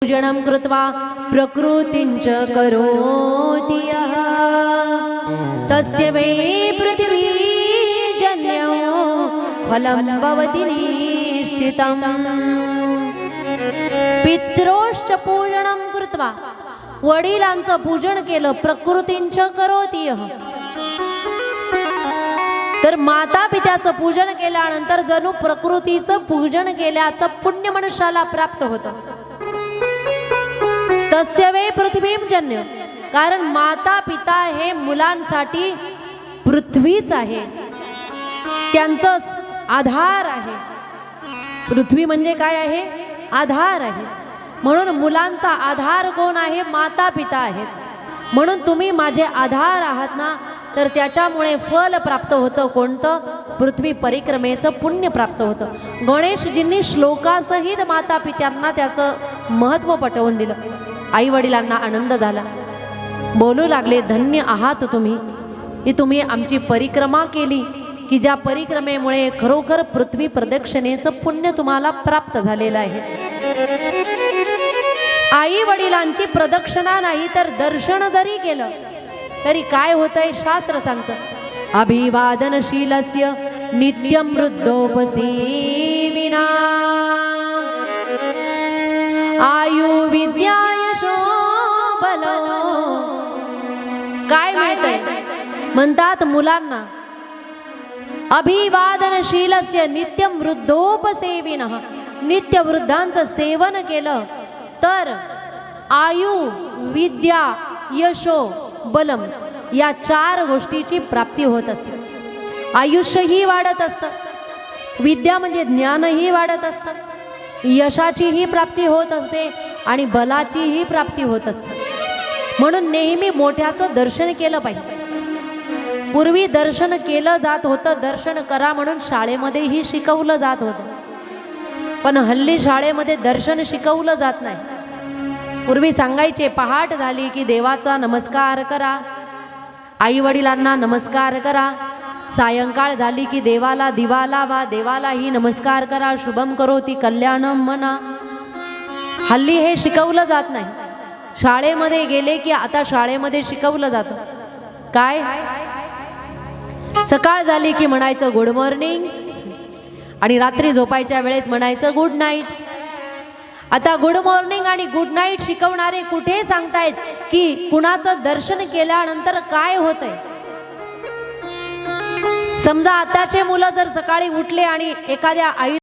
पूजनं कृत्वा प्रकृतिञ्च करोति यः तस्य वै पृथिवीजन्यो फलं भवति निश्चितम्। पितरोश्च पूजनं कृत्वा, वडिलांचं पूजन केलं, प्रकृतींच करोति यः, तर माता पित्याचं पूजन केल्यानंतर जणू प्रकृतीचं पूजन केल्याचं पुण्य मनुष्याला प्राप्त होतं। तस्य वै पृथ्वीं जन्य, कारण माता पिता हे मुलांसाठी पृथ्वीच आहे, त्यांचं आधार आहे। पृथ्वी म्हणजे काय आहे? आधार आहे। म्हणून मुलांचा आधार कोण आहे? माता पिता आहेत। म्हणून तुम्ही माझे आधार आहात ना, तर त्याच्यामुळे फल प्राप्त होतं। कोणतं? पृथ्वी परिक्रमेचं पुण्य प्राप्त होतं। गणेशजींनी श्लोकासहित माता पित्यांना त्याचं महत्त्व पटवून दिलं। आई वडिलांना आनंद झाला, बोलू लागले, धन्य आहात तुम्ही की तुम्ही आमची परिक्रमा केली, की ज्या परिक्रमेमुळे खरोखर पृथ्वी प्रदक्षिणेचं पुण्य तुम्हाला प्राप्त झालेलं आहे। आई वडिलांची प्रदक्षिणा नाही तर दर्शन जरी केलं तरी काय होतंय? शास्त्र सांगतं, अभिवादनशीलस्य नित्यं वृद्धोपसेविना आयु विद्या यशो बल। काय मिळतंय? म्हणतात मुलांना अभिवादनशीलस्य नित्यं वृद्धोपसेविनः, नित्य वृद्धांचं सेवन केलं तर आयु विद्या यशो बलम या 4 गोष्टीची प्राप्ती होत असते। आयुष्यही वाढत असतं, विद्या म्हणजे ज्ञानही वाढत असतं, यशाचीही प्राप्ती होत असते आणि बलाचीही प्राप्ती होत असते। म्हणून नेहमी मोठ्याचं दर्शन केलं पाहिजे। पूर्वी दर्शन केलं जात होतं, दर्शन करा म्हणून शाळेमध्येही शिकवलं जात होतं, पण हल्ली शाळेमध्ये दर्शन शिकवलं जात नाही। पूर्वी सांगायचे, पहाट झाली की देवाचा नमस्कार करा, आई वडिलांना नमस्कार करा, सायंकाळ झाली की देवाला दिवा लावा, देवालाही नमस्कार करा, शुभम करोति कल्याणम म्हणा। हल्ली हे शिकवलं जात नाही। शाळेमध्ये गेले की आता शाळेमध्ये शिकवलं जातं काय? सकाळ झाली की म्हणायचं गुड मॉर्निंग आणि रात्री झोपायच्या वेळेस म्हणायचं गुड नाईट। आता गुड मॉर्निंग आणि गुड नाईट शिकवणारे कुठे सांगतायत की कुणाचं दर्शन केल्यानंतर काय होतंय? समजा आताचे मुलं जर सकाळी उठले आणि एखाद्या आई